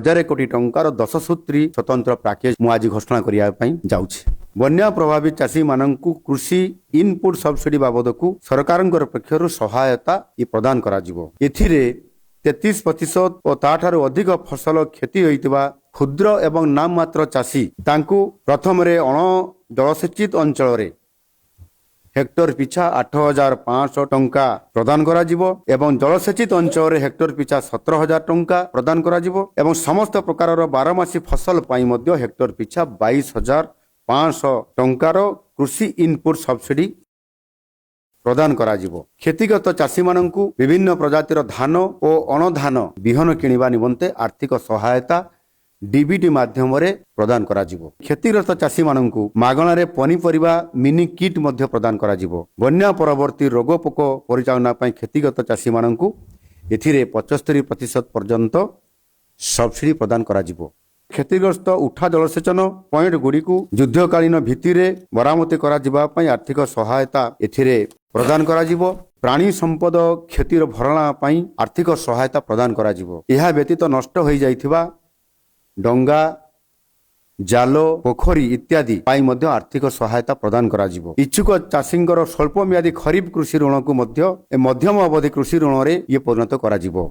हजार कोटी टंकार 10 सूत्री स्वतंत्र पैकेज मु आज घोषणा करिया पई जाउछि। बन्या प्रभावित चाषी माननकु कृषि इनपुट सब्सिडी बाबदकु सरकारंकर पक्षरु सहायता प्रदान करा जिवो। एथिरे 33% और ताठारु अधिक फसल क्षति होइतिबा क्षुद्र एवं नाम मात्र चाषी तांकु प्रथम रे अण जलसेचित अंचल रे हेक्टर पिछा 8,500 टंका प्रदान करा जिवो एवं जलसेचित अंचल रे हेक्टर पिछा 17,000 टंका प्रदान करा जिवो एवं समस्त प्रकार 12 फसल पाई मध्य हेक्टर पिछा 22,500 टंकार कृषि इनपुट सब्सिडी प्रदान करा जिवो। क्षतिग्रस्त चाषी माननकु विभिन्न प्रजातिर धान और अणधान बिहन किनिबा निमंते आर्थिक सहायता डीबीटी माध्यम रे प्रदान करा जिवो। क्षतिग्रस्त चाषी माननकु मागणारे पनीपरिबा मिनी किट मध्य प्रदान करा जिवो। बन्या परवर्ती रोग पोक परिचालना पई क्षतिग्रस्त चाषी माननकु एथिरे 75% पर्यंत सब्सिडी प्रदान करा जिवो। क्षतिग्रस्त उठा जलसेचन पॉइंट गुड़िकु युद्धकालीन भित्तिरे मरामती करा जिबा पई आर्थिक सहायता एथिरे प्रदान करा जिवो। प्राणी संपद क्षतिर भरणा पई आर्थिक सहायता प्रदान करा जिवो। एहा व्यतीत नष्ट होई जाइथिबा डंगा जालो पोखरी इत्यादि पाई मध्य आर्थिक सहायता प्रदान करा जिवो। इच्छुक चाषींकर स्वल्प मियादी खरीफ कृषि ऋण को मध्य मध्यम अवधि कृषि ऋण रे ये परिणत करा जिवो।